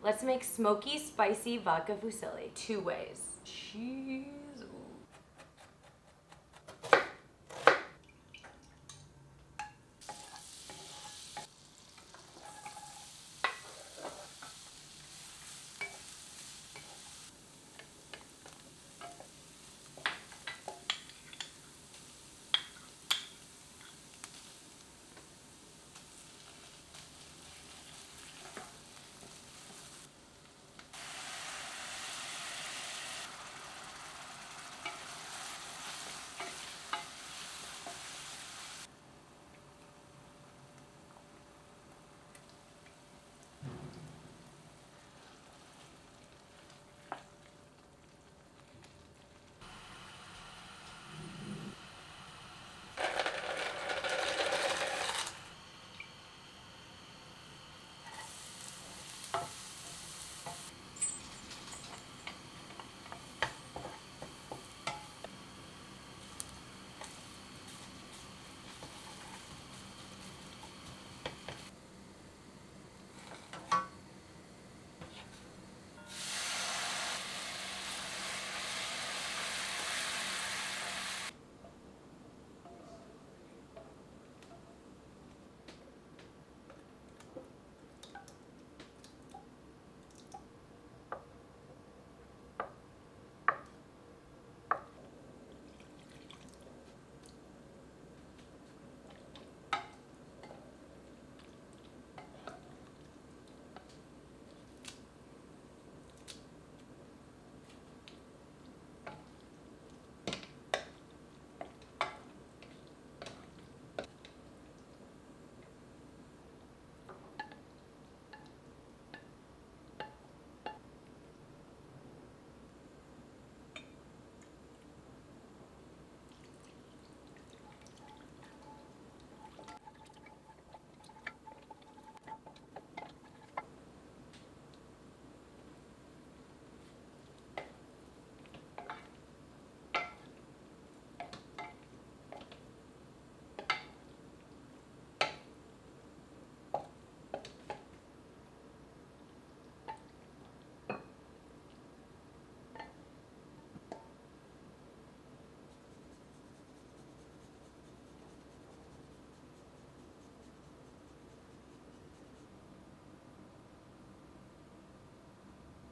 Let's make smoky, spicy vodka fusilli 2 ways. Cheese.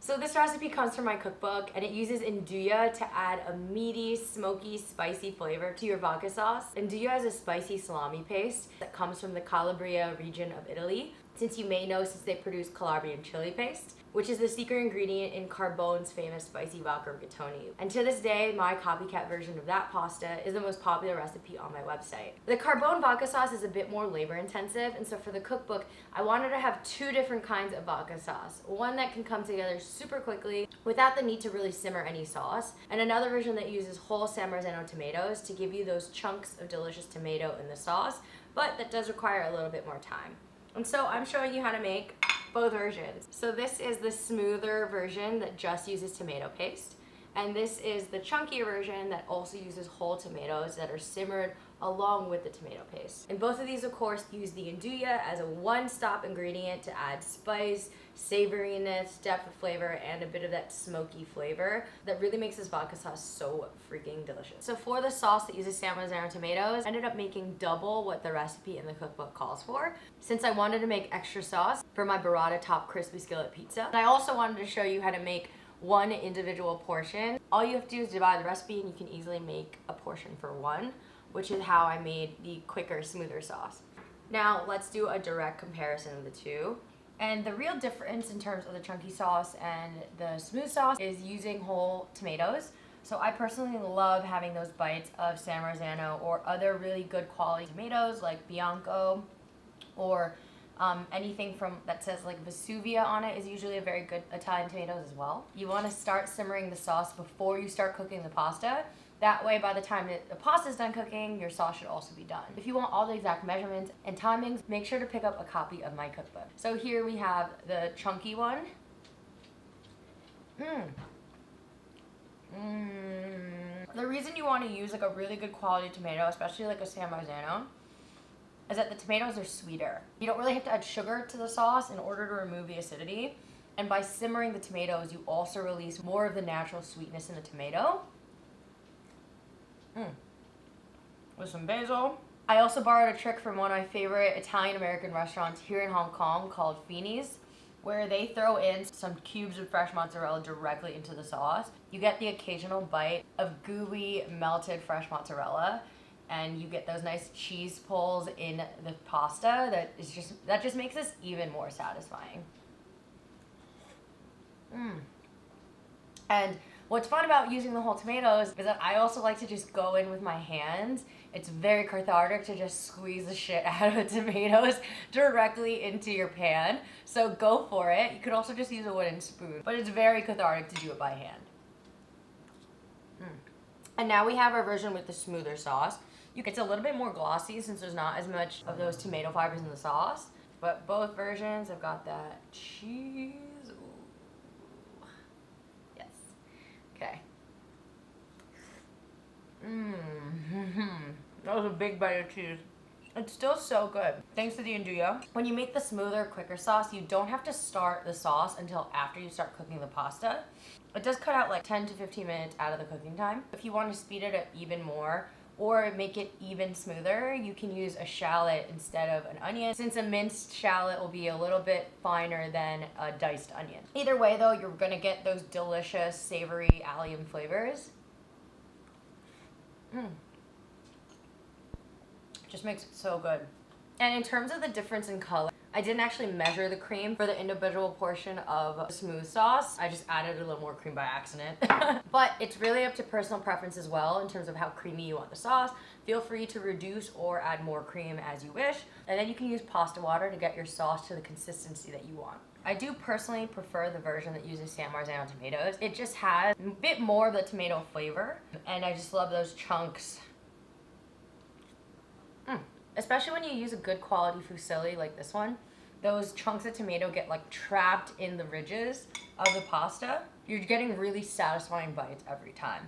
So this recipe comes from my cookbook, and it uses Indulgent to add a meaty, smoky, spicy flavor to your vodka sauce. Indulgent is a spicy salami paste that comes from the Calabria region of Italy. Since you may know, since they produce Calabrian chili paste, which is the secret ingredient in Carbone's famous spicy vodka rigatoni. And to this day, my copycat version of that pasta is the most popular recipe on my website. The Carbone vodka sauce is a bit more labor intensive, and so for the cookbook, I wanted to have 2 different kinds of vodka sauce. One that can come together super quickly without the need to really simmer any sauce, and another version that uses whole San Marzano tomatoes to give you those chunks of delicious tomato in the sauce, but that does require a little bit more time. And so I'm showing you how to make both versions. So this is the smoother version that just uses tomato paste, and this is the chunkier version that also uses whole tomatoes that are simmered along with the tomato paste. And both of these, of course, use the Indulgent as a one-stop ingredient to add spice, savoriness, depth of flavor, and a bit of that smoky flavor that really makes this vodka sauce so freaking delicious. So for the sauce that uses San Marzano tomatoes, I ended up making double what the recipe in the cookbook calls for, since I wanted to make extra sauce for my burrata top crispy skillet pizza. And I also wanted to show you how to make one individual portion. All you have to do is divide the recipe, and you can easily make a portion for one, which is how I made the quicker, smoother sauce. Now let's do a direct comparison of the two. And the real difference in terms of the chunky sauce and the smooth sauce is using whole tomatoes. So I personally love having those bites of San Marzano or other really good quality tomatoes like Bianco, or anything from that says like Vesuvia on it is usually a very good Italian tomatoes as well. You want to start simmering the sauce before you start cooking the pasta. That way, by the time the pasta is done cooking, your sauce should also be done. If you want all the exact measurements and timings, make sure to pick up a copy of my cookbook. So here we have the chunky one. The reason you want to use like a really good quality tomato, especially like a San Marzano, is that the tomatoes are sweeter. You don't really have to add sugar to the sauce in order to remove the acidity. And by simmering the tomatoes, you also release more of the natural sweetness in the tomato. With some basil. I also borrowed a trick from one of my favorite Italian-American restaurants here in Hong Kong called Feeney's, where they throw in some cubes of fresh mozzarella directly into the sauce. You get the occasional bite of gooey, melted fresh mozzarella, and you get those nice cheese pulls in the pasta that just makes this even more satisfying. And what's fun about using the whole tomatoes is that I also like to just go in with my hands. It's very cathartic to just squeeze the shit out of the tomatoes directly into your pan. So go for it. You could also just use a wooden spoon, but it's very cathartic to do it by hand. And now we have our version with the smoother sauce. It's a little bit more glossy since there's not as much of those tomato fibers in the sauce. But both versions have got that cheese. Ooh. Yes. Okay. That was a big bite of cheese. It's still so good, thanks to the Indulgent. When you make the smoother, quicker sauce, you don't have to start the sauce until after you start cooking the pasta. It does cut out like 10 to 15 minutes out of the cooking time. If you want to speed it up even more or make it even smoother, you can use a shallot instead of an onion, since a minced shallot will be a little bit finer than a diced onion. Either way though, you're gonna get those delicious, savory allium flavors. Just makes it so good. And in terms of the difference in color, I didn't actually measure the cream for the individual portion of the smooth sauce. I just added a little more cream by accident. But it's really up to personal preference as well in terms of how creamy you want the sauce. Feel free to reduce or add more cream as you wish. And then you can use pasta water to get your sauce to the consistency that you want. I do personally prefer the version that uses San Marzano tomatoes. It just has a bit more of the tomato flavor, and I just love those chunks. Especially when you use a good quality fusilli like this one, those chunks of tomato get like trapped in the ridges of the pasta. You're getting really satisfying bites every time.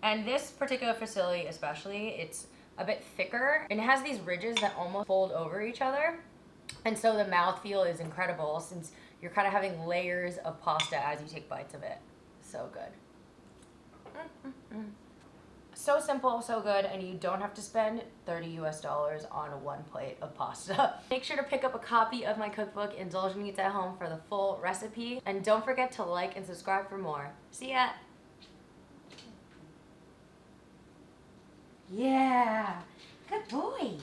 And this particular fusilli especially, it's a bit thicker and it has these ridges that almost fold over each other. And so the mouthfeel is incredible since you're kind of having layers of pasta as you take bites of it. So good. So simple, so good, and you don't have to spend $30 US on one plate of pasta. Make sure to pick up a copy of my cookbook, Indulgent Eats at Home, for the full recipe. And don't forget to like and subscribe for more. See ya! Yeah! Good boy!